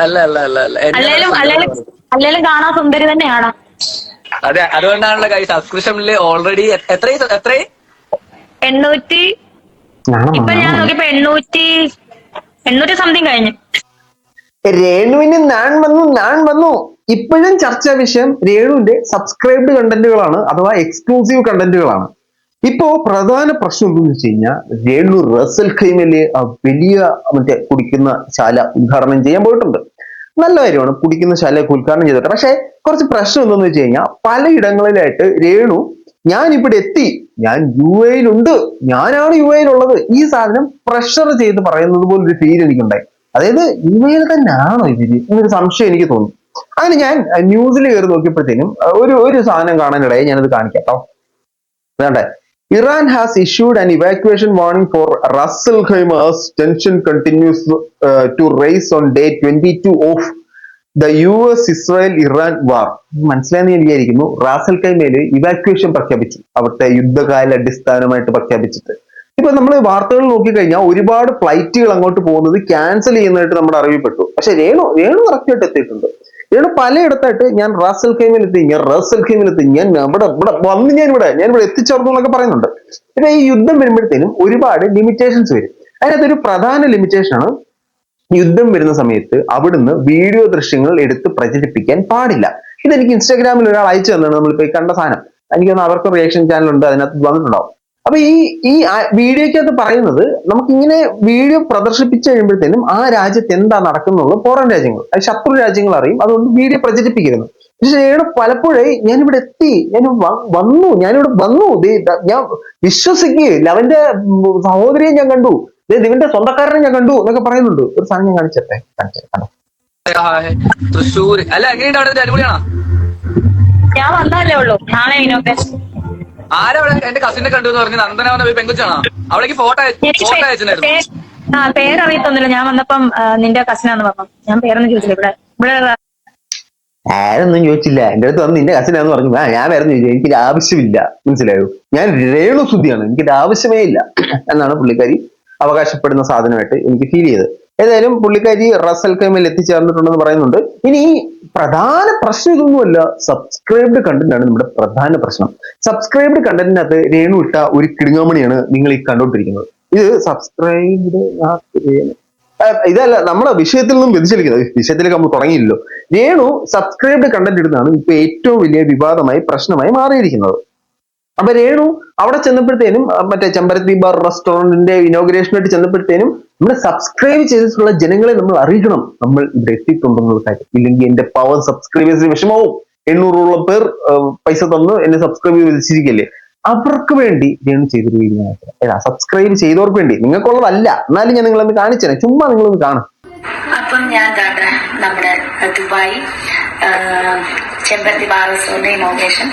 അല്ല അല്ല അല്ല അല്ല അല്ലേലും കാണാൻ സുന്ദരി തന്നെയാണ്. അതെ, അതുകൊണ്ടാണല്ലോ കൈ സബ്സ്ക്രിപ്ഷനിൽ ഓൾറെഡി എത്രയും 800. ഇപ്പൊ ഞാൻ നോക്കിയപ്പോ 800 സംതിങ് കഴിഞ്ഞു. രേണുവിന് നാൺ വന്നു. ഇപ്പോഴും ചർച്ചാ വിഷയം രേണുവിന്റെ സബ്സ്ക്രൈബ്ഡ് കണ്ടന്റുകളാണ്, അഥവാ എക്സ്ക്ലൂസീവ് കണ്ടന്റുകളാണ്. ഇപ്പോ പ്രധാന പ്രശ്നം എന്താണെന്ന് വെച്ച് കഴിഞ്ഞാൽ, രേണു റസൽ ഖൈമയിലെ വലിയ കുടിക്കുന്ന ശാല ഉദ്ഘാടനം ചെയ്യാൻ പോയിട്ടുണ്ട്. നല്ല കാര്യമാണ്, കുടിക്കുന്ന ശാലയൊക്കെ ഉദ്ഘാടനം ചെയ്തിട്ട്. പക്ഷെ കുറച്ച് പ്രശ്നം എന്താണെന്ന് വെച്ച് കഴിഞ്ഞാൽ, പലയിടങ്ങളിലായിട്ട് രേണു ഞാൻ ഇവിടെ എത്തി, ഞാൻ യു എയിലുണ്ട്, ഞാനാണ് യു എയിലുള്ളത്, ഈ സാധനം പ്രഷർ ചെയ്ത് പറയുന്നത് പോലെ ഒരു ഫീൽ എനിക്കുണ്ടായി. അതായത് യു എയിൽ തന്നെയാണോ ഇവര് എന്നൊരു സംശയം എനിക്ക് തോന്നി. അങ്ങനെ ഞാൻ ന്യൂസിൽ കയറി നോക്കിയപ്പോഴത്തേനും ഒരു സാധനം കാണാനിടയായി. ഞാനത് കാണിക്കാം കേട്ടോ. വേണ്ടേ, Iran has issued an evacuation warning for Ras Al Khaimah as tension continues to rise on day 22 of the US-Israel-Iran war. മനസ്സിലായെന്ന് ഞാൻ വിചാരിക്കുന്നു. റാസ് അൽ ഖൈമയിൽ ഇവാക്യുവേഷൻ പ്രഖ്യാപിച്ചു, അവിടുത്തെ യുദ്ധകാല അടിസ്ഥാനമായിട്ട് പ്രഖ്യാപിച്ചിട്ട്. ഇപ്പൊ നമ്മൾ വാർത്തകൾ നോക്കിക്കഴിഞ്ഞാൽ ഒരുപാട് ഫ്ലൈറ്റുകൾ അങ്ങോട്ട് പോകുന്നത് ക്യാൻസൽ ചെയ്യുന്നതായിട്ട് നമ്മുടെ അറിവിൽപ്പെട്ടു. പക്ഷെ രേണു കറക്റ്റായിട്ട് എത്തിയിട്ടുണ്ട്. രേണു പലയിടത്തായിട്ട് ഞാൻ റാസ് അൽ ഖൈമയിൽ എത്തി, ഞാൻ ഇവിടെ എത്തിച്ചേർന്നു എന്നൊക്കെ പറയുന്നുണ്ട്. പിന്നെ ഈ യുദ്ധം വരുമ്പോഴത്തേനും ഒരുപാട് ലിമിറ്റേഷൻസ് വരും. അതിനകത്തൊരു പ്രധാന ലിമിറ്റേഷൻ ആണ്, യുദ്ധം വരുന്ന സമയത്ത് അവിടുന്ന് വീഡിയോ ദൃശ്യങ്ങൾ എടുത്ത് പ്രചരിപ്പിക്കാൻ പാടില്ല. ഇതെനിക്ക് ഇൻസ്റ്റാഗ്രാമിൽ ഒരാൾ അയച്ചു തന്നാണ്, നമ്മളിപ്പോ ഈ കണ്ട സാധനം. എനിക്കൊന്ന് അവർക്ക് റിയാക്ഷൻ ചാനൽ ഉണ്ട്, അതിനകത്ത് വന്നിട്ടുണ്ടാവും. അപ്പൊ ഈ വീഡിയോക്കകത്ത് പറയുന്നത്, നമുക്കിങ്ങനെ വീഡിയോ പ്രദർശിപ്പിച്ചു കഴിയുമ്പോഴത്തേനും ആ രാജ്യത്ത് എന്താ നടക്കുന്നുള്ളത് പുറം രാജ്യങ്ങൾ, അത് ശത്രു രാജ്യങ്ങൾ അറിയും. അതുകൊണ്ട് വീഡിയോ പ്രചരിപ്പിക്കരുത്. പക്ഷെ പലപ്പോഴേ ഞാനിവിടെ എത്തി, ഞാനിവിടെ വന്നു, ഞാൻ വിശ്വസിക്കുകയില്ല, അവന്റെ സഹോദരിയെ ഞാൻ കണ്ടു, ഇവന്റെ സ്വന്തക്കാരനെ ഞാൻ കണ്ടു എന്നൊക്കെ പറയുന്നുണ്ട്. ഒരു സാധനം ഞാൻ കാണിച്ചേ കണ്ടോ. തൃശ്ശൂർ അല്ല, എങ്ങനെയുണ്ട് അവിടെ? അടിപൊളിയാണോ? ഞാൻ വന്നാലേ ഉള്ളൂ, നാളെ ആരവിടെ? എന്റെ കസിനെ കണ്ടു എന്ന് പറഞ്ഞു, നന്ദന പെങ്കുച്ചാണോ? അവിടേക്ക് ഫോട്ടോ അയച്ചിട്ടുണ്ടായിരുന്നു. പേരറിയത്തൊന്നുമില്ല. ഞാൻ വന്നപ്പം നിന്റെ കസിനാന്ന് പറഞ്ഞു. ഞാൻ പേരൊന്നും ചോദിച്ചില്ല. ഇവിടെ ആരൊന്നും ചോദിച്ചില്ല, എന്റെ അടുത്ത് വന്ന് നിന്റെ കസിനാന്ന് പറഞ്ഞു. ഞാൻ വേറെ ചോദിച്ചു, എനിക്കൊരു ആവശ്യമില്ല, മനസ്സിലായോ? ഞാൻ രേണു സുധിയാണ്, എനിക്കൊരു ആവശ്യമേ ഇല്ല എന്നാണ് പുള്ളിക്കാരി അവകാശപ്പെടുന്ന സാധനമായിട്ട് എനിക്ക് ഫീൽ ചെയ്തത്. ഏതായാലും പുള്ളിക്കാരി റാസ് അൽ ഖൈമയിൽ എത്തിച്ചേർന്നിട്ടുണ്ടെന്ന് പറയുന്നുണ്ട്. ഇനി പ്രധാന പ്രശ്നം ഇതൊന്നുമല്ല, സബ്സ്ക്രൈബ്ഡ് കണ്ടന്റ് ആണ് നമ്മുടെ പ്രധാന പ്രശ്നം. സബ്സ്ക്രൈബ്ഡ് കണ്ടന്റിനകത്ത് രേണു ഇട്ട ഒരു കിടുങ്ങാമണിയാണ് നിങ്ങൾ ഈ കണ്ടോണ്ടിരിക്കുന്നത്. ഇത് സബ്സ്ക്രൈബ്ഡ് ഇതല്ല, നമ്മുടെ വിഷയത്തിൽ നിന്നും വ്യതിചലിക്കുന്നത്. വിഷയത്തിലേക്ക് നമ്മൾ തുടങ്ങിയില്ലല്ലോ. രേണു സബ്സ്ക്രൈബ്ഡ് കണ്ടന്റ് ഇടുന്നതാണ് ഇപ്പൊ ഏറ്റവും വലിയ വിവാദമായി പ്രശ്നമായി മാറിയിരിക്കുന്നത്. അപ്പൊ രേണു അവിടെ ചെന്നപ്പോഴത്തേനും, മറ്റേ ചെമ്പരത്തി ബാർ റെസ്റ്റോറന്റിന്റെ ഇനോഗ്രേഷനായിട്ട് ചെന്നപ്പോഴത്തേനും, നമ്മുടെ സബ്സ്ക്രൈബ് ചെയ്തിട്ടുള്ള ജനങ്ങളെ നമ്മൾ അറിയിക്കണം, നമ്മൾ ഇവിടെ എത്തിയിട്ടുണ്ടെന്നുള്ള കാര്യം. ഇല്ലെങ്കിൽ എന്റെ പവർ സബ്സ്ക്രൈബേഴ്സിന് വിഷമാവും. 800ഓളം പേർ പൈസ തന്ന് എന്നെ സബ്സ്ക്രൈബ് ചെയ്ത് വെച്ചിരിക്കല്ലേ, അവർക്ക് വേണ്ടി രേണു ചെയ്തൊരു വീഡിയോ. സബ്സ്ക്രൈബ് ചെയ്തവർക്ക് വേണ്ടി, നിങ്ങൾക്കുള്ളതല്ല. എന്നാലും ഞാൻ നിങ്ങളൊന്ന് കാണിച്ചേ, ചുമ്മാ നിങ്ങളൊന്ന് കാണാം. അപ്പം ഞാൻ നമ്മുടെ ദുബായ് ചെമ്പരത്തി ബാർ റെസ്റ്റോറന്റ് ഇനോഗ്രേഷൻ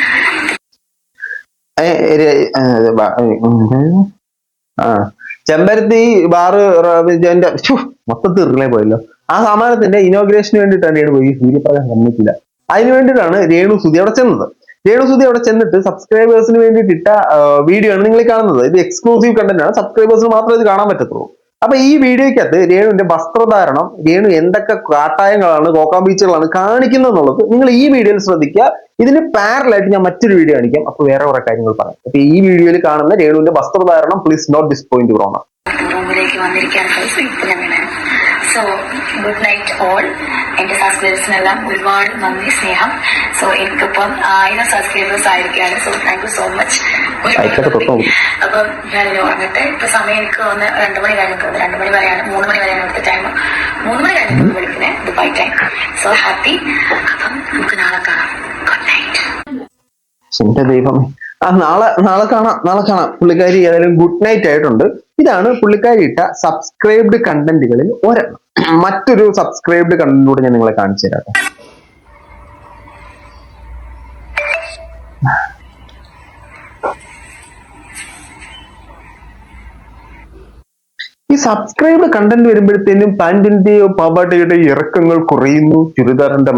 ചെമ്പരത്തി ബാറ് മൊത്തത്തിൽ റിലേ പോയല്ലോ. ആ സമാനത്തിന്റെ ഇനോഗ്രേഷന് വേണ്ടിയിട്ടാണ് രേണു പോയി. സൂര്യപ്രകാശം സമ്മതിച്ചില്ല. അതിനു വേണ്ടിയിട്ടാണ് രേണു സുധി അവിടെ ചെന്നത്. രേണു സുധി അവിടെ ചെന്നിട്ട് സബ്സ്ക്രൈബേഴ്സിന് വേണ്ടിയിട്ട് ഇട്ട വീഡിയോ ആണ് നിങ്ങൾ കാണുന്നത്. ഇത് എക്സ്ക്ലൂസീവ് കണ്ടന്റ് ആണ്, സബ്സ്ക്രൈബേഴ്സിന് മാത്രമേ ഇത് കാണാൻ പറ്റത്തുള്ളൂ. അപ്പൊ ഈ വീഡിയോയ്ക്കകത്ത് രേണുവിന്റെ വസ്ത്രധാരണം, രേണു എന്തൊക്കെ കാട്ടായങ്ങളാണ്, കോക്കാമ്പീച്ചുകളാണ് കാണിക്കുന്നത് എന്നുള്ളത് നിങ്ങൾ ഈ വീഡിയോയിൽ ശ്രദ്ധിക്കുക. ഇതിന് പാരലായിട്ട് ഞാൻ മറ്റൊരു വീഡിയോ കാണിക്കാം, അപ്പൊ വേറെ കുറെ കാര്യങ്ങൾ പറയാം. അപ്പൊ ഈ വീഡിയോയിൽ കാണുന്ന രേണുവിന്റെ വസ്ത്രധാരണം പ്ലീസ് നോട്ട് ഡിസപ്പോയിന്റ് ബ്രോണ. റൂമിലേക്ക് വന്നിരിക്കുകയാണ്. So good night all. എന്റെ സബ്സ്ക്രൈബേഴ്സിനെല്ലാം ഒരുപാട് നന്ദി, സ്നേഹം. സോ എനിക്കിപ്പം 1000 സബ്സ്ക്രൈബേഴ്സ് ആയിരിക്കുകയാണ്. So thank you so much. അപ്പം ഞാനിനി ഉറങ്ങട്ടെ. ഇപ്പൊ സമയം എനിക്ക് ഒന്ന് 2 മണി കഴിഞ്ഞിട്ടുണ്ട്. 2 മണി വരെയാണ്, 3 മണി വരെയാണ് ഇവിടുത്തെ ടൈം. 3 മണി കഴിഞ്ഞിട്ട് വിളിക്കുന്നത് ദുബായ് ടൈം. So happy. അപ്പം നമുക്ക് നാളെ കാണാം. Good night. എന്റെ ദൈവമേ, നാളെ കാണാം. പുള്ളിക്കാരി ഏതായാലും ഗുഡ് നൈറ്റ് ആയിട്ടുണ്ട്. ഇതാണ് പുള്ളിക്കാരി ഇട്ട സബ്സ്ക്രൈബ്ഡ് കണ്ടന്റുകളിൽ ഒരെണ്ണം. മറ്റൊരു സബ്സ്ക്രൈബ്ഡ് കണ്ടന്റ് കൂടെ ഞാൻ നിങ്ങളെ കാണിച്ചു തരാം. ഈ സബ്സ്ക്രൈബ്ഡ് കണ്ടന്റ് വരുമ്പോഴത്തേനും പാന്റിന്റെയോ പാവാടയുടെയോ ഇറക്കങ്ങൾ കുറയുന്നു, ചുരിദാറിന്റെ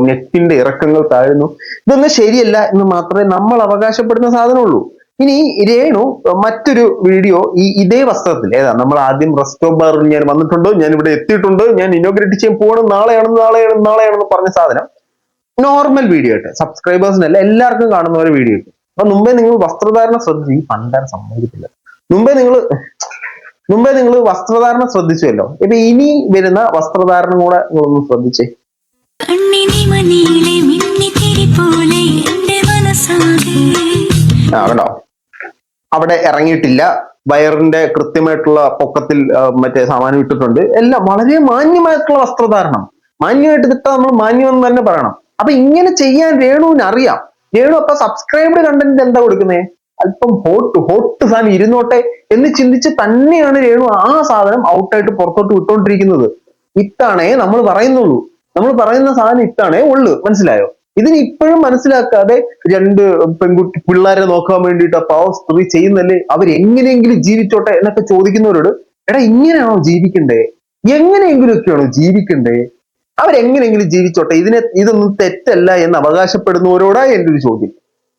നെക്കിന്റെ ഇറക്കങ്ങൾ താഴുന്നു. ഇതൊന്നും ശരിയല്ല എന്ന് മാത്രമേ നമ്മൾ അവകാശപ്പെടുന്ന സാധനമുള്ളൂ. ഇനി രേണു മറ്റൊരു വീഡിയോ ഇതേ വസ്ത്രത്തിൽ ഏതാ നമ്മൾ ആദ്യം റെസ്റ്റോ ബാറിൽ ഞാൻ വന്നിട്ടുണ്ട്, ഞാൻ ഇവിടെ എത്തിയിട്ടുണ്ട്, ഞാൻ ഇനോഗ്രേറ്റ് ചെയ്യാൻ പോകണം, നാളെയാണെന്ന് പറഞ്ഞ സാധനം നോർമൽ വീഡിയോ ആയിട്ട് സബ്സ്ക്രൈബേഴ്സിനല്ല എല്ലാവർക്കും കാണുന്ന ഒരു വീഡിയോ ആയിട്ട്. അപ്പൊ മുമ്പേ നിങ്ങൾ വസ്ത്രധാരണം ശ്രദ്ധിച്ചു, ഈ പണ്ടാൻ സമ്മതിക്കത്തില്ല, മുമ്പേ നിങ്ങൾ വസ്ത്രധാരണം ശ്രദ്ധിച്ചുവല്ലോ. ഇപ്പൊ ഇനി വരുന്ന വസ്ത്രധാരണം കൂടെ ഒന്ന് ശ്രദ്ധിച്ചേ. കണ്ടോ, അവിടെ ഇറങ്ങിയിട്ടില്ല, വയറിന്റെ കൃത്യമായിട്ടുള്ള പൊക്കത്തിൽ മറ്റേ സാമാനം ഇട്ടിട്ടുണ്ട്, എല്ലാം വളരെ മാന്യമായിട്ടുള്ള വസ്ത്രധാരണം. മാന്യമായിട്ട് കിട്ടാൻ നമ്മൾ മാന്യം എന്ന് തന്നെ പറയണം. അപ്പൊ ഇങ്ങനെ ചെയ്യാൻ രേണുവിന് അറിയാം. രേണു അപ്പൊ സബ്സ്ക്രൈബ്ഡ് കണ്ടന്റ് എന്താ കൊടുക്കുന്നത്? അല്പം ഹോട്ട് സാധനം ഇരുന്നോട്ടെ എന്ന് ചിന്തിച്ച് തന്നെയാണ് രേണു ആ സാധനം ഔട്ടായിട്ട് പുറത്തോട്ട് വിട്ടോണ്ടിരിക്കുന്നത്. ഇത്താണേ നമ്മൾ പറയുന്നുള്ളൂ, നമ്മൾ പറയുന്ന സാധനം ഇത്താണേ ഉള്ളു. മനസ്സിലായോ? ഇതിന് ഇപ്പോഴും മനസ്സിലാക്കാതെ രണ്ട് പിള്ളേരെ നോക്കാൻ വേണ്ടിയിട്ട് ആ പാവ സ്ത്രീ ചെയ്യുന്നല്ലേ, അവരെങ്ങനെയെങ്കിലും ജീവിച്ചോട്ടെ എന്നൊക്കെ ചോദിക്കുന്നവരോട്, എടാ ഇങ്ങനെയാണോ ജീവിക്കണ്ടേ? എങ്ങനെയെങ്കിലുമൊക്കെയാണോ ജീവിക്കണ്ടേ? അവരെങ്ങനെയെങ്കിലും ജീവിച്ചോട്ടെ, ഇതൊന്നും തെറ്റല്ല എന്ന് അവകാശപ്പെടുന്നവരോടാ എൻ്റെ ഒരു ചോദ്യം.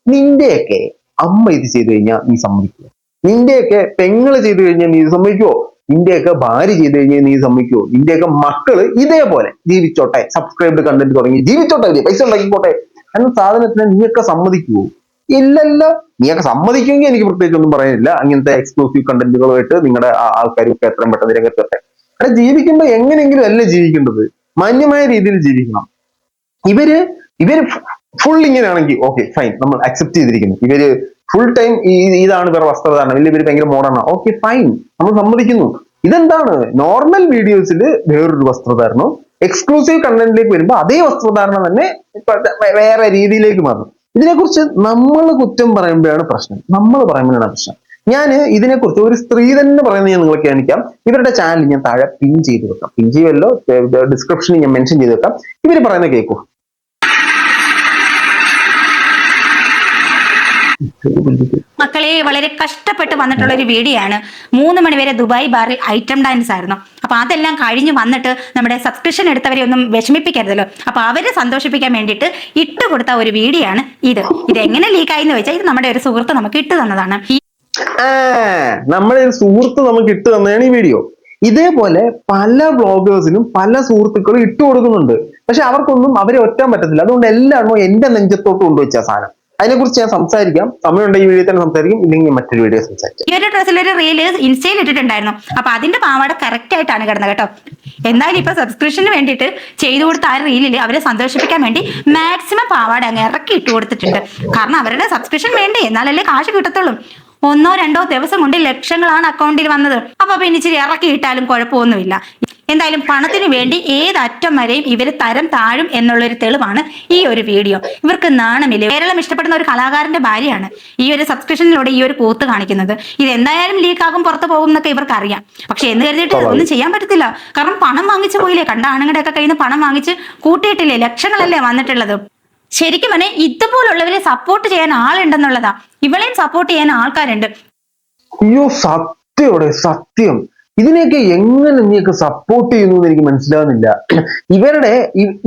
നിന്റെയൊക്കെ അമ്മ ഇത് ചെയ്തു കഴിഞ്ഞാൽ നീ സമ്മതിക്കുമോ? നിന്റെയൊക്കെ പെങ്ങള് ചെയ്തു കഴിഞ്ഞാൽ നീ സമ്മതിക്കുമോ? നിന്റെയൊക്കെ ഭാര്യ ചെയ്തു കഴിഞ്ഞാൽ നീ സമ്മതിക്കുമോ? നിന്റെയൊക്കെ മക്കള് ഇതേപോലെ ജീവിച്ചോട്ടെ, സബ്സ്ക്രൈബ്ഡ് കണ്ടന്റ് തുടങ്ങി ജീവിച്ചോട്ടെ, പൈസ ഉണ്ടാക്കിക്കോട്ടെ എന്ന സാധനത്തിന് നീയൊക്കെ സമ്മതിക്കുമോ? ഇല്ലല്ലോ. നീയൊക്കെ സമ്മതിക്കുമെങ്കിൽ എനിക്ക് പ്രത്യേകിച്ച് ഒന്നും പറയാനില്ല. അങ്ങനത്തെ എക്സ്ക്ലൂസീവ് കണ്ടന്റുകളുമായിട്ട് നിങ്ങളുടെ ആൾക്കാരൊക്കെ എത്രയും പെട്ടെന്ന് രംഗത്തൊക്കെ. അവിടെ ജീവിക്കുമ്പോ എങ്ങനെയെങ്കിലും അല്ലേ ജീവിക്കേണ്ടത്, മാന്യമായ രീതിയിൽ ജീവിക്കണം. ഇവര് ഫുൾ ഇങ്ങനെയാണെങ്കിൽ ഓക്കെ ഫൈൻ, നമ്മൾ അക്സെപ്റ്റ് ചെയ്തിരിക്കുന്നു. ഇവര് ഫുൾ ടൈം ഇതാണ് ഇവരുടെ വസ്ത്രധാരണം, ഇല്ല ഇവര് ഭയങ്കര മോഡേണാണ്, ഓക്കെ ഫൈൻ, നമ്മൾ സമ്മതിക്കുന്നു. ഇതെന്താണ് നോർമൽ വീഡിയോസിൽ വേറൊരു വസ്ത്രധാരണവും എക്സ്ക്ലൂസീവ് കണ്ടന്റിലേക്ക് വരുമ്പോൾ അതേ വസ്ത്രധാരണം തന്നെ വേറെ രീതിയിലേക്ക് മാറും. ഇതിനെക്കുറിച്ച് നമ്മൾ കുറ്റം പറയുമ്പോഴാണ് പ്രശ്നം, നമ്മൾ പറയുമ്പോഴാണ് പ്രശ്നം. ഞാൻ ഇതിനെക്കുറിച്ച് ഒരു സ്ത്രീ തന്നെ പറയുന്നത് ഞാൻ നിങ്ങൾക്ക് കാണിക്കാം. ഇവരുടെ ചാനൽ ഞാൻ താഴെ പിൻ ചെയ്ത് വെക്കാം, പിൻ ചെയ്യുമല്ലോ, ഡിസ്ക്രിപ്ഷനിൽ ഞാൻ മെൻഷൻ ചെയ്ത് വെക്കാം. ഇവര് പറയുന്ന കേൾക്കൂ. മക്കളെ വളരെ കഷ്ടപ്പെട്ട് വന്നിട്ടുള്ള ഒരു വീഡിയോ ആണ്. 3 മണി വരെ ദുബായ് ബാറിൽ ഐറ്റം ഡാൻസ് ആയിരുന്നു. അപ്പൊ അതെല്ലാം കഴിഞ്ഞ് വന്നിട്ട് നമ്മുടെ സബ്സ്ക്രിപ്ഷൻ എടുത്തവരെ ഒന്നും വിഷമിപ്പിക്കരുതല്ലോ. അപ്പൊ അവരെ സന്തോഷിപ്പിക്കാൻ വേണ്ടിയിട്ട് ഇട്ട് കൊടുത്ത ഒരു വീഡിയോ ആണ് ഇത്. എങ്ങനെ ലീക്കായി എന്ന് വെച്ചാൽ ഇത് നമ്മുടെ ഒരു സുഹൃത്ത് നമുക്ക് ഇട്ട് തന്നതാണ്. നമ്മുടെ ഒരു സുഹൃത്ത് നമുക്ക് ഇട്ട് തന്നതാണ് ഈ വീഡിയോ. ഇതേപോലെ പല വ്ളോഗേഴ്സിനും പല സുഹൃത്തുക്കളും ഇട്ട് കൊടുക്കുന്നുണ്ട്. പക്ഷെ അവർക്കൊന്നും അവരെ ഒറ്റാൻ പറ്റത്തില്ല. അതുകൊണ്ട് എല്ലാവരും എന്റെ നെഞ്ചത്തോട്ട് കൊണ്ടുവച്ച സാധനം. അതിനെക്കുറിച്ച് ഞാൻ സംസാരിക്കാം, സമയമുണ്ടെങ്കിൽ ഈ വീഡിയോ തന്നെ സംസാരിക്കും, ഇല്ലെങ്കിൽ മറ്റൊരു വീഡിയോ സംസാരിക്കും. ഈ ഒരു ഡ്രസ്സിൽ ഒരു റീല് ഇൻസ്റ്റയിൽ ഇട്ടിട്ടുണ്ടായിരുന്നു. അപ്പൊ അതിന്റെ പാവാട കറക്റ്റ് ആയിട്ടാണ് കിടന്നത് കേട്ടോ. എന്തായാലും ഇപ്പൊ സബ്സ്ക്രിപ്ഷന് വേണ്ടിയിട്ട് ചെയ്തു കൊടുത്ത ആ റീലിൽ അവരെ സന്തോഷിപ്പിക്കാൻ വേണ്ടി മാക്സിമം പാവാട അങ്ങ് ഇറക്കി ഇട്ട് കൊടുത്തിട്ടുണ്ട്. കാരണം അവരുടെ സബ്സ്ക്രിപ്ഷൻ വേണ്ടേ, എന്നാലല്ലേ കാശ് കിട്ടത്തുള്ളൂ. 1-2 ദിവസം കൊണ്ട് ലക്ഷങ്ങളാണ് അക്കൗണ്ടിൽ വന്നത്. അപ്പൊ പിന്നെ ഇച്ചിരി ഇറക്കി ഇട്ടാലും കുഴപ്പമൊന്നുമില്ല. എന്തായാലും പണത്തിന് വേണ്ടി ഏതറ്റം വരെയും ഇവര് തരം താഴും എന്നുള്ളൊരു തെളിവാണ് ഈ ഒരു വീഡിയോ. ഇവർക്ക് നാണമില്ല. കേരളം ഇഷ്ടപ്പെടുന്ന ഒരു കലാകാരന്റെ ഭാര്യയാണ് ഈ ഒരു സബ്സ്ക്രിപ്ഷനിലൂടെ ഈ ഒരു കൂത്ത് കാണിക്കുന്നത്. ഇത് എന്തായാലും ലീക്കാകും, പുറത്തു പോകും എന്നൊക്കെ ഇവർക്ക് അറിയാം. പക്ഷെ എന്ന് കരുതിയിട്ട് ഒന്നും ചെയ്യാൻ പറ്റത്തില്ല. കാരണം പണം വാങ്ങിച്ചു പോയില്ലേ, കണ്ട ആണുങ്ങളുടെ ഒക്കെ കയ്യിൽ നിന്ന് പണം വാങ്ങിച്ച് കൂട്ടിയിട്ടില്ലേ, ലക്ഷങ്ങളല്ലേ വന്നിട്ടുള്ളത്. ശരിക്കും പറഞ്ഞാൽ ഇതുപോലുള്ളവരെ സപ്പോർട്ട് ചെയ്യാൻ ആളുണ്ടെന്നുള്ളതാ. ഇവളെയും സപ്പോർട്ട് ചെയ്യാൻ ആൾക്കാരുണ്ട്. അയ്യോ സത്യോടെ സത്യം. ഇതിനെയൊക്കെ എങ്ങനെ നീയൊക്കെ സപ്പോർട്ട് ചെയ്യുന്നു എന്ന് എനിക്ക് മനസ്സിലാവുന്നില്ല.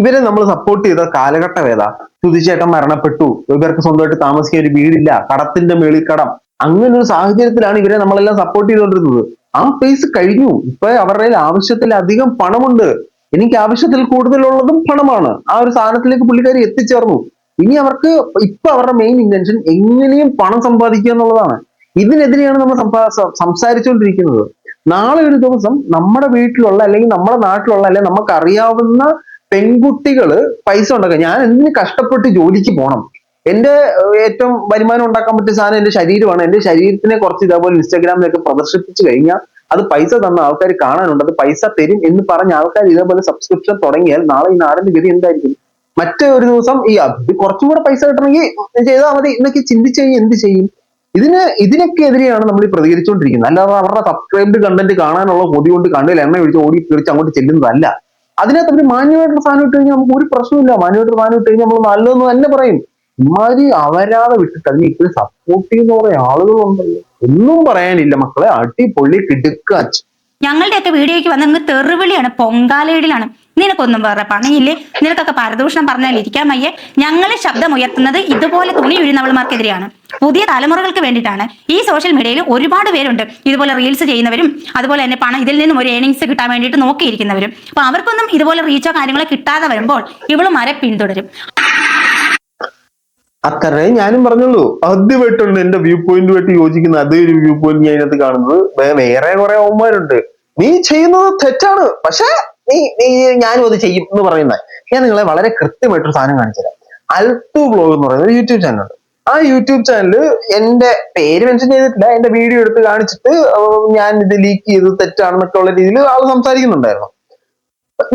ഇവരെ നമ്മൾ സപ്പോർട്ട് ചെയ്ത കാലഘട്ടം ഏതാ? സുധിച്ചേട്ടൻ മരണപ്പെട്ടു, ഇവർക്ക് സ്വന്തമായിട്ട് താമസിക്കാൻ ഒരു വീടില്ല, കടത്തിന്റെ മേളിൽ കടം, അങ്ങനെ ഒരു സാഹചര്യത്തിലാണ് ഇവരെ നമ്മളെല്ലാം സപ്പോർട്ട് ചെയ്തുകൊണ്ടിരുന്നത്. ആ ഫേസ് കഴിഞ്ഞു. ഇപ്പൊ അവരുടെ ആവശ്യത്തിലധികം പണമുണ്ട്. എനിക്ക് ആവശ്യത്തിൽ കൂടുതലുള്ളതും പണമാണ്. ആ ഒരു സാധനത്തിലേക്ക് പുള്ളിക്കാരി എത്തിച്ചേർന്നു. ഇനി അവർക്ക് ഇപ്പൊ അവരുടെ മെയിൻ ഇന്റൻഷൻ എങ്ങനെയും പണം സമ്പാദിക്കുക എന്നുള്ളതാണ്. ഇതിനെതിരെയാണ് നമ്മൾ സംസാരിച്ചുകൊണ്ടിരിക്കുന്നത്. നാളെ ഒരു ദിവസം നമ്മുടെ വീട്ടിലുള്ള അല്ലെങ്കിൽ നമ്മുടെ നാട്ടിലുള്ള അല്ലെങ്കിൽ നമുക്ക് അറിയാവുന്ന പെൺകുട്ടികള് പൈസ ഉണ്ടാക്കുക. ഞാൻ എന്തിനു കഷ്ടപ്പെട്ട് ജോലിക്ക് പോകണം? എന്റെ ഏറ്റവും വരുമാനം ഉണ്ടാക്കാൻ പറ്റിയ സാധനം എന്റെ ശരീരമാണ്. എന്റെ ശരീരത്തിനെ കുറച്ച് ഇതേപോലെ ഇൻസ്റ്റാഗ്രാമിലൊക്കെ പ്രദർശിപ്പിച്ചു കഴിഞ്ഞാൽ അത് പൈസ തന്ന ആൾക്കാർ കാണാനുണ്ട്, അത് പൈസ തരും എന്ന് പറഞ്ഞ ആൾക്കാർ ഇതേപോലെ സബ്സ്ക്രിപ്ഷൻ തുടങ്ങിയാൽ നാളെ ഈ നാടിന്റെ ഗതി എന്തായിരിക്കും? മറ്റൊരു ദിവസം കുറച്ചും കൂടെ പൈസ കിട്ടണമെങ്കിൽ ചെയ്താൽ മതി എന്നൊക്കെ ചിന്തിച്ചു കഴിഞ്ഞാൽ എന്ത് ചെയ്യും? ഇതിനൊക്കെ എതിരെയാണ് നമ്മൾ ഈ പ്രതികരിച്ചുകൊണ്ടിരിക്കുന്നത്. അല്ലാതെ അവരുടെ സബ്സ്ക്രൈബ്ഡ് കണ്ടന്റ് കാണാനുള്ള കൊതി കൊണ്ട് കണ്ണിൽ എണ്ണ ഒഴിച്ച് ഓടി തിരിച്ച് അങ്ങോട്ട് ചെല്ലുന്നതല്ല. അതിനകത്ത് അവർ മാന്യമായിട്ടുള്ള സാധനം ഇട്ട് കഴിഞ്ഞാൽ നമുക്ക് ഒരു പ്രശ്നമില്ല. മാന്യമായിട്ടുള്ള സാധനം ഇട്ട് കഴിഞ്ഞാൽ നമ്മൾ നല്ലതെന്ന് തന്നെ പറയും. ഇമാതിരി അവരാതെ വിട്ടിട്ട് അതിന് ഇപ്പോഴും സപ്പോർട്ട് ചെയ്യുന്ന കുറെ ആളുകളുണ്ടല്ലോ. ഒന്നും പറയാനില്ല മക്കളെ, അടിപൊളി കിടുക്കാച്ച്. ഞങ്ങളുടെയൊക്കെ വീഡിയോയ്ക്ക് വന്ന നിങ്ങൾ തെറിവിളിയാണ്, പൊങ്കാലയിടലാണ്. നിനക്കൊന്നും വേറെ പണിയില്ലേ? നിനക്കൊക്കെ പരദൂഷണം പറഞ്ഞാൽ ഇരിക്കാൻ വയ്യ. ഞങ്ങൾ ശബ്ദം ഉയർത്തുന്നത് ഇതുപോലെ തുണി ഉഴുന്നവൾമാർക്കെതിരെയാണ്, പുതിയ തലമുറകൾക്ക് വേണ്ടിയിട്ടാണ്. ഈ സോഷ്യൽ മീഡിയയിൽ ഒരുപാട് പേരുണ്ട് ഇതുപോലെ റീൽസ് ചെയ്യുന്നവരും അതുപോലെ തന്നെ പണം ഇതിൽ നിന്നും ഒരു ഏണിങ്സ് കിട്ടാൻ വേണ്ടിയിട്ട് നോക്കിയിരിക്കുന്നവരും. അപ്പൊ അവർക്കൊന്നും ഇതുപോലെ റീച്ചോ കാര്യങ്ങളോ കിട്ടാതെ വരുമ്പോൾ ഇവളുമാരെ പിന്തുടരും. അത്രേ ഞാനും പറഞ്ഞുള്ളൂ. ആദ്യമായിട്ടുണ്ട് എന്റെ വ്യൂ പോയിന്റുമായിട്ട് യോജിക്കുന്ന അതേ ഒരു വ്യൂ പോയിന്റ് ഞാൻ ഇതിനകത്ത് കാണുന്നത്. വേറെ കുറെ അവന്മാരുണ്ട് നീ ചെയ്യുന്നത് തെറ്റാണ് പക്ഷെ ഞാനും അത് ചെയ്യും എന്ന് പറയുന്നത്. ഞാൻ നിങ്ങളെ വളരെ കൃത്യമായിട്ടൊരു സാധനം കാണിച്ചുതരാം. അൽത്തു വ്ലോഗ് എന്ന് പറയുന്ന ഒരു യൂട്യൂബ് ചാനലുണ്ട്. ആ യൂട്യൂബ് ചാനല് എന്റെ പേര് മെൻഷൻ ചെയ്തിട്ടില്ല, എന്റെ വീഡിയോ എടുത്ത് കാണിച്ചിട്ട് ഞാൻ ഇത് ലീക്ക് ചെയ്ത് തെറ്റാണെന്നൊക്കെ ഉള്ള രീതിയിൽ ആള് സംസാരിക്കുന്നുണ്ടായിരുന്നു.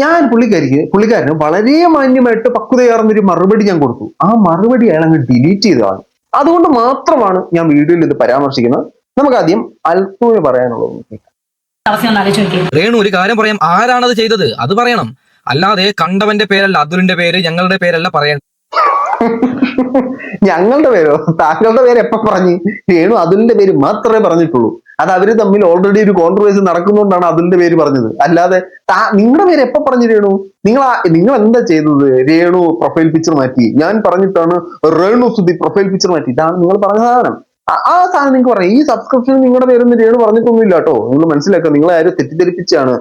ഞാൻ പുള്ളിക്കാരന് വളരെ മാന്യമായിട്ട് പക്വതയാർന്നൊരു മറുപടി ഞാൻ കൊടുത്തു. ആ മറുപടി അയാൾ അങ്ങ് ഡിലീറ്റ് ചെയ്തതാണ്. അതുകൊണ്ട് മാത്രമാണ് ഞാൻ വീഡിയോയിൽ ഇത് പരാമർശിക്കുന്നത്. നമുക്ക് ആദ്യം അൽത്തുവിന് പറയാനുള്ളത്. രേണു ഒരു കാര്യം പറയാം, ആരാണത് ചെയ്തത് അത് പറയണം, അല്ലാതെ കണ്ടവന്റെ പേരല്ല, അതുലിന്റെ പേര്, ഞങ്ങളുടെ പേരല്ല പറയണം. ഞങ്ങളുടെ പേരോ? താങ്കളുടെ പേര് എപ്പോ പറഞ്ഞു? രേണു അതുലിന്റെ പേര് മാത്രമേ പറഞ്ഞിട്ടുള്ളൂ. അത് അവര് തമ്മിൽ ഓൾറെഡി ഒരു കോൺട്രവേഴ്സി നടക്കുന്നതുകൊണ്ടാണ് അതുലിന്റെ പേര് പറഞ്ഞത്. അല്ലാതെ നിങ്ങളുടെ പേര് എപ്പോ പറഞ്ഞു രേണു? നിങ്ങൾ എന്താ ചെയ്തത്? രേണു പ്രൊഫൈൽ പിക്ചർ മാറ്റി, ഞാൻ പറഞ്ഞിട്ടാണ് രേണു സുധി പ്രൊഫൈൽ പിക്ചർ മാറ്റി. ഇതാണ് നിങ്ങൾ പറഞ്ഞ സാധനം. ആ സാധനം നിങ്ങൾക്ക് പറയാം. ഈ സബ്സ്ക്രിപ്ഷൻ നിങ്ങളുടെ പേരൊന്നും രേണു പറഞ്ഞിട്ടൊന്നുമില്ല കേട്ടോ. നിങ്ങൾ മനസ്സിലാക്കുക, നിങ്ങളെ ആരും തെറ്റിദ്ധരിപ്പിച്ചാണ്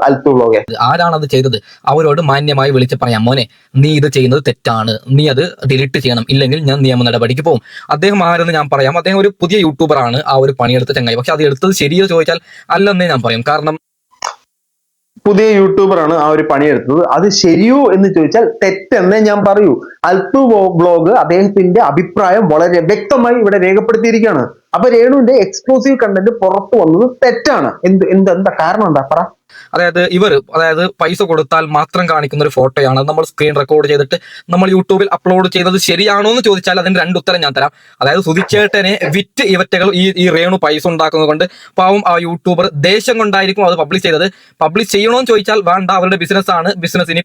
അൽത്തു വ്ലോഗ്. ആരാണത് ചെയ്തത് അവരോട് മാന്യമായി വിളിച്ച് പറയാം, മോനെ നീ ഇത് ചെയ്യുന്നത് തെറ്റാണ്, നീ അത് ഡിലീറ്റ് ചെയ്യണം, ഇല്ലെങ്കിൽ ഞാൻ നിയമ നടപടിക്ക് പോകും. അദ്ദേഹം ആരെന്ന് ഞാൻ പറയാം. അദ്ദേഹം ഒരു പുതിയ യൂട്യൂബറാണ്, ആ ഒരു പണിയെടുത്ത ചങ്ങായി. പക്ഷെ അത് എടുത്തത് ശരിയോ ചോദിച്ചാൽ അല്ലെന്നേ ഞാൻ പറയും. കാരണം പുതിയ യൂട്യൂബറാണ് ആ ഒരു പണിയെടുത്തത്. അത് ശരിയോ എന്ന് ചോദിച്ചാൽ തെറ്റെന്നേ ഞാൻ പറയൂ. അൽത്തു വ്ലോഗ് അദ്ദേഹത്തിന്റെ അഭിപ്രായം വളരെ വ്യക്തമായി ഇവിടെ രേഖപ്പെടുത്തിയിരിക്കുകയാണ്. അപ്പൊ രേണുവിന്റെ എക്സ്ക്ലൂസീവ് കണ്ടന്റ് പുറത്തു വന്നത് തെറ്റാണ്. എന്താ കാരണം? എന്താ പറ. അതായത് പൈസ കൊടുത്താൽ മാത്രം കാണിക്കുന്ന ഒരു ഫോട്ടോയാണ്. അത് നമ്മൾ സ്ക്രീൻ റെക്കോർഡ് ചെയ്തിട്ട് നമ്മൾ യൂട്യൂബിൽ അപ്ലോഡ് ചെയ്തത് ശരിയാണോ എന്ന് ചോദിച്ചാൽ അതിന് രണ്ട് ഉത്തരം ഞാൻ തരാം. അതായത് സുധിച്ചേട്ടനെ വിറ്റ് ഇവറ്റകൾ ഈ രേണു പൈസ ഉണ്ടാക്കുന്നത് കൊണ്ട് പാവം ആ യൂട്യൂബർ ദേഷ്യം കൊണ്ടായിരിക്കും അത് പബ്ലിഷ് ചെയ്തത്. പബ്ലിഷ് ചെയ്യണോന്ന് ചോദിച്ചാൽ വേണ്ട, അവരുടെ ബിസിനസ് ആണ്. ബിസിനസ് ഇനി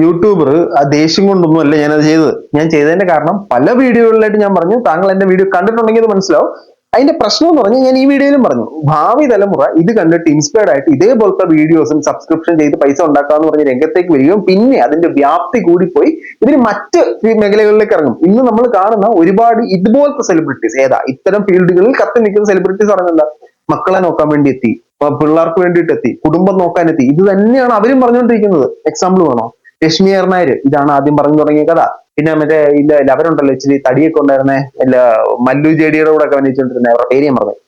യൂട്യൂബർ ആ ദേഷ്യം കൊണ്ടൊന്നും അല്ല ഞാനത് ചെയ്തത്. ഞാൻ ചെയ്തതിന്റെ കാരണം പല വീഡിയോകളിലായിട്ട് ഞാൻ പറഞ്ഞു. താങ്കൾ എന്റെ വീഡിയോ കണ്ടിട്ടുണ്ടെങ്കിൽ അത് മനസ്സിലാവും. അതിന്റെ പ്രശ്നം എന്ന് പറഞ്ഞാൽ ഞാൻ ഈ വീഡിയോയിലും പറഞ്ഞു, ഭാവി തലമുറ ഇത് കണ്ടിട്ട് ഇൻസ്പയർഡ് ആയിട്ട് ഇതേപോലത്തെ വീഡിയോസും സബ്സ്ക്രിപ്ഷൻ ചെയ്ത് പൈസ ഉണ്ടാക്കാന്ന് പറഞ്ഞ് രംഗത്തേക്ക് വരികയും പിന്നെ അതിന്റെ വ്യാപ്തി കൂടിപ്പോയി ഇതിന് മറ്റ് മേഖലകളിലേക്ക് ഇറങ്ങും. ഇന്ന് നമ്മൾ കാണുന്ന ഒരുപാട് ഇതുപോലത്തെ സെലിബ്രിറ്റീസ് ഇത്തരം ഫീൽഡുകളിൽ കത്തി നിൽക്കുന്ന സെലിബ്രിറ്റീസ് പറഞ്ഞെന്താ, മക്കളെ നോക്കാൻ വേണ്ടി എത്തി, പിള്ളേർക്ക് വേണ്ടിയിട്ട് എത്തി, കുടുംബം നോക്കാൻ എത്തി. ഇത് തന്നെയാണ് അവരും പറഞ്ഞുകൊണ്ടിരിക്കുന്നത്. എക്സാമ്പിൾ വേണോ? രശ്മി നായർ ഇതാണ് ആദ്യം പറഞ്ഞു തുടങ്ങിയ കഥ. പിന്നെ മറ്റേ അവരുണ്ടല്ലോ ഇച്ചിരി തടിയൊക്കെ ഉണ്ടായിരുന്നേ, മല്ലു ജെഡിയുടെ കൂടെ ഒക്കെ അഭിനയിച്ചുകൊണ്ടിരുന്നത്, അവരുടെ പേര് ഞാൻ പറഞ്ഞത്.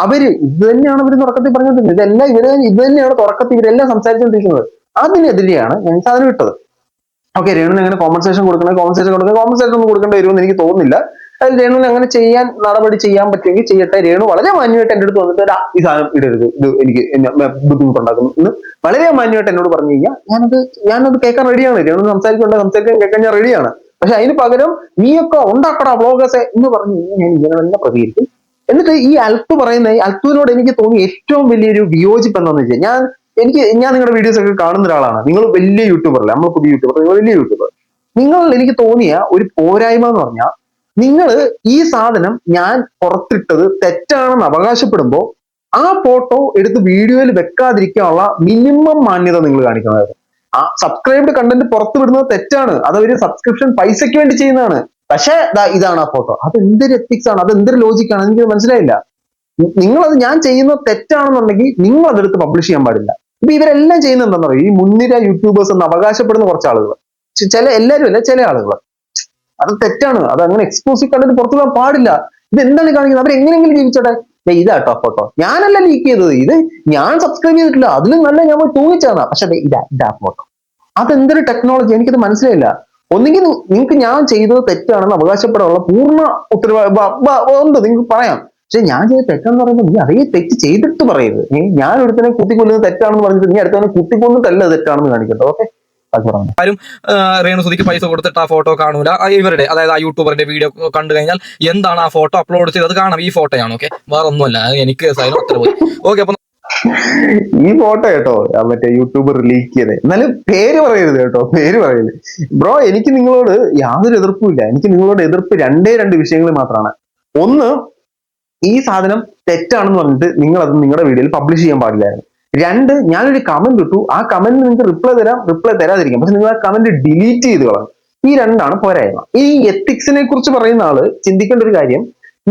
അവര് ഇത് തന്നെയാണ് അവർ തുടക്കത്തിൽ പറഞ്ഞുകൊണ്ടിരുന്നത്. ഇതെല്ലാം ഇത് തന്നെയാണ് തുടക്കത്തിൽ ഇവരെല്ലാം സംസാരിച്ചുകൊണ്ടിരിക്കുന്നത്. അതിനെതിരെയാണ് ഞാൻ സാധനം ഇട്ടത്. ഓക്കെ, രേണുവിന് അങ്ങനെ കോമ്പൻസേഷൻ കൊടുക്കണം, കോമ്പൻസേഷൻ ഒന്നും കൊടുക്കേണ്ടി വരുമെന്ന് എനിക്ക് തോന്നുന്നില്ല. അതിൽ രേണുവിന് അങ്ങനെ നടപടി ചെയ്യാൻ പറ്റുമെങ്കിൽ ചെയ്യട്ടെ. രേണു വളരെ മാന്യമായിട്ട് എൻ്റെ അടുത്ത് വന്നിട്ട് ഈ സാധനം ഇടരുത്, ഇത് എനിക്ക് ബുദ്ധിമുട്ടുണ്ടാക്കുന്നു എന്ന് വളരെ മാന്യമായിട്ട് എന്നോട് പറഞ്ഞു കഴിഞ്ഞാൽ ഞാനത് കേൾക്കാൻ റെഡിയാണ്. രേണു സംസാരിക്കാൻ കേൾക്കാൻ ഞാൻ റെഡിയാണ്. പക്ഷെ അതിന് പകരം നീയൊക്കെ ഉണ്ടാക്കടാ വ്ളോഗേഴ്സെ എന്ന് പറഞ്ഞു കഴിഞ്ഞാൽ ഞാൻ ഇങ്ങനെ തന്നെ പ്രതികരിക്കും. എന്നിട്ട് ഈ അൽത്തുവിനോട് എനിക്ക് തോന്നി ഏറ്റവും വലിയൊരു വിയോജിപ്പ് എന്താണെന്ന് വെച്ചാൽ, ഞാൻ നിങ്ങളുടെ വീഡിയോസ് ഒക്കെ കാണുന്ന ഒരാളാണ്. നിങ്ങൾ വലിയ യൂട്യൂബർ അല്ല, നമ്മൾ പുതിയ യൂട്യൂബർ, നിങ്ങൾ വലിയ യൂട്യൂബർ. എനിക്ക് തോന്നിയ ഒരു പോരായ്മ എന്ന് പറഞ്ഞാൽ, നിങ്ങൾ ഈ സാധനം ഞാൻ പുറത്തിട്ടത് തെറ്റാണെന്ന് അവകാശപ്പെടുമ്പോൾ ആ ഫോട്ടോ എടുത്ത് വീഡിയോയിൽ വെക്കാതിരിക്കാനുള്ള മിനിമം മാന്യത നിങ്ങൾ കാണിക്കണമായിരുന്നു. ആ സബ്സ്ക്രൈബ്ഡ് കണ്ടന്റ് പുറത്തു വിടുന്നത് തെറ്റാണ്, അതവര് സബ്സ്ക്രിപ്ഷൻ പൈസയ്ക്ക് വേണ്ടി ചെയ്യുന്നതാണ്. പക്ഷേ ഇതാണ് ആ ഫോട്ടോ. അത് എന്തൊരു എത്തിക്സ് ആണ്, അത് എന്തൊരു ലോജിക്കാണ്, എനിക്ക് മനസ്സിലായില്ല. നിങ്ങളത് ഞാൻ ചെയ്യുന്നത് തെറ്റാണെന്നുണ്ടെങ്കിൽ നിങ്ങൾ അതെടുത്ത് പബ്ലിഷ് ചെയ്യാൻ പാടില്ല. ഇപ്പൊ ഇവരെല്ലാം ചെയ്യുന്നത് എന്താണെന്ന് പറയും, ഈ മുൻനിര യൂട്യൂബേഴ്സ് എന്ന് അവകാശപ്പെടുന്ന കുറച്ച് ആളുകൾ, എല്ലാവരും അല്ല, ചില ആളുകൾ. അത് തെറ്റാണ്. അത് അങ്ങനെ എക്സ്ക്ലൂസീവ് കണ്ടന്റ് പുറത്തു പോകാൻ പാടില്ല. ഇത് എന്താണ് കാണിക്കുന്നത്? അവരെങ്ങനെയെങ്കിലും ജീവിച്ചോട്ടെ. ഇതാട്ടോ ഫോട്ടോ, ഞാനല്ല ലീക്ക് ചെയ്തത്, ഇത് ഞാൻ സബ്സ്ക്രൈബ് ചെയ്തിട്ടില്ല, അതിലും നല്ല ഞാൻ പോയി തൂങ്ങിച്ചാന്നാ. പക്ഷെ ഇതാ ഫോട്ടോ. അതെന്തൊരു ടെക്നോളജി, എനിക്കത് മനസ്സിലായില്ല. ഒന്നുകിൽ നിങ്ങൾക്ക് ഞാൻ ചെയ്തത് തെറ്റാണെന്ന് അവകാശപ്പെടാനുള്ള പൂർണ്ണ ഉത്തരവാദിത്വം നിങ്ങൾക്ക് പറയാം. പക്ഷെ ഞാൻ ചെയ്ത തെറ്റാന്ന് പറയുമ്പോൾ നീ അതേ തെറ്റ് ചെയ്തിട്ട് പറയരുത്. ഞാൻ ഒരുത്തനെ കുത്തിക്കൊല്ലുന്നത് തെറ്റാണെന്ന് പറഞ്ഞിട്ട് നീ അടുത്തവനെ കുത്തിക്കൊന്നിട്ടല്ല തെറ്റാണെന്ന് കാണിക്കട്ടെ. ഓക്കെ, ആരും രേണു സുധിക്ക് പൈസ കൊടുത്തിട്ട് ആ ഫോട്ടോ കാണൂല. ഇവരുടെ അതായത് ആ യൂട്യൂബറിന്റെ വീഡിയോ കണ്ടു കഴിഞ്ഞാൽ എന്താണ് ആ ഫോട്ടോ അപ്ലോഡ് ചെയ്തത് കാണാം, ഈ ഫോട്ടോയാണ്. ഓക്കെ, വേറെ ഒന്നുമല്ല, എനിക്ക് അത്ര പോയി. ഓക്കെ, അപ്പൊ ഈ ഫോട്ടോ കേട്ടോ മറ്റേ യൂട്യൂബർ ലീക്ക് ചെയ്തേ. എന്നാലും പേര് പറയരുത് കേട്ടോ, പേര് പറയരുത് ബ്രോ. എനിക്ക് നിങ്ങളോട് യാതൊരു എതിർപ്പുമില്ല. എനിക്ക് നിങ്ങളോട് എതിർപ്പ് രണ്ട് വിഷയങ്ങൾ മാത്രമാണ്. ഒന്ന്, ഈ സാധനം തെറ്റാണെന്ന് പറഞ്ഞിട്ട് നിങ്ങൾ അത് നിങ്ങളുടെ വീഡിയോയിൽ പബ്ലിഷ് ചെയ്യാൻ പാടില്ലായിരുന്നു. 2, ഞാനൊരു കമന്റ് ഇട്ടു, ആ കമന്റിന് നിങ്ങൾക്ക് റിപ്ലൈ തരാതിരിക്കാം, പക്ഷെ നിങ്ങൾ ആ കമന്റ് ഡിലീറ്റ് ചെയ്ത് കളഞ്ഞു. ഈ 2ആണ് പോരായ്മ. ഈ എത്തിക്സിനെ കുറിച്ച് പറയുന്ന ആള് ചിന്തിക്കേണ്ട ഒരു കാര്യം,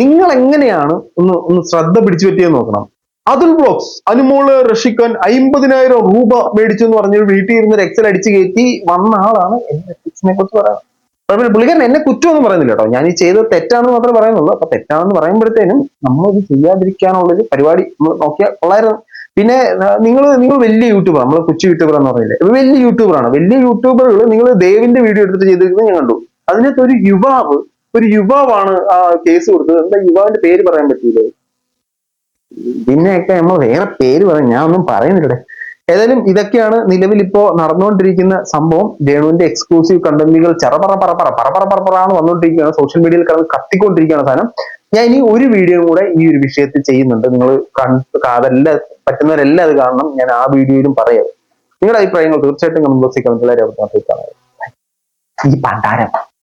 നിങ്ങൾ എങ്ങനെയാണ് ഒന്ന് ശ്രദ്ധ പിടിച്ചു പറ്റിയെന്ന് നോക്കണം. അതുൽ ബ്ലോഗ്സ് അനുമോള് റഷിക്കൻ 50,000 രൂപ മേടിച്ചു എന്ന് പറഞ്ഞ് വീട്ടിൽ ഇരുന്ന് ഒരു എക്സൽ അടിച്ചു കയറ്റി വന്ന ആളാണ് എന്റെ എത്തിക്സിനെ കുറിച്ച് പറയാൻ. പുള്ളിക്കാരൻ എന്നെ കുറ്റമൊന്നും പറയുന്നില്ല കേട്ടോ, ഞാൻ ഈ ചെയ്തത് തെറ്റാണെന്ന് മാത്രമേ പറയുന്നുള്ളൂ. അപ്പൊ തെറ്റാണെന്ന് പറയുമ്പോഴത്തേനും നമ്മളിത് ചെയ്യാതിരിക്കാനുള്ളൊരു പരിപാടി നമ്മൾ നോക്കിയാൽ കൊള്ളായിരുന്നു. പിന്നെ നിങ്ങൾ വലിയ യൂട്യൂബർ, നമ്മൾ കൊച്ചു യൂട്യൂബർ എന്ന് പറഞ്ഞില്ലേ, വലിയ യൂട്യൂബറാണ്. വലിയ യൂട്യൂബറുകൾ നിങ്ങൾ ദേവിന്റെ വീഡിയോ എടുത്തിട്ട് ചെയ്തിരിക്കുന്നത് ഞാൻ കണ്ടു. അതിനകത്ത് ഒരു യുവാവാണ് ആ കേസ് കൊടുത്തത്. എന്താ യുവാവിന്റെ പേര് പറയാൻ പറ്റിയില്ലേ? പിന്നെയൊക്കെ നമ്മൾ വേറെ പേര് പറയും, ഞാൻ ഒന്നും പറയുന്നില്ലേ. ഏതായാലും ഇതൊക്കെയാണ് നിലവിൽ ഇപ്പോ നടന്നുകൊണ്ടിരിക്കുന്ന സംഭവം. രേണുവിന്റെ എക്സ്ക്ലൂസീവ് കണ്ടന്റുകൾ പറന്ന് വന്നുകൊണ്ടിരിക്കുകയാണ്, സോഷ്യൽ മീഡിയയിൽ കിടന്ന് കത്തിക്കൊണ്ടിരിക്കുകയാണ് സാധനം. ഞാൻ ഇനി ഒരു വീഡിയോ കൂടെ ഈ ഒരു വിഷയത്തിൽ ചെയ്യുന്നുണ്ട്. നിങ്ങൾ അതെല്ലാം പറ്റുന്നവരെല്ലാം അത് കാണണം. ഞാൻ ആ വീഡിയോയിലും പറയാം. നിങ്ങളുടെ അഭിപ്രായങ്ങൾ തീർച്ചയായിട്ടും കമന്റ് ബോക്സിൽ കമന്റുകളായി ഈ പണ്ടാരം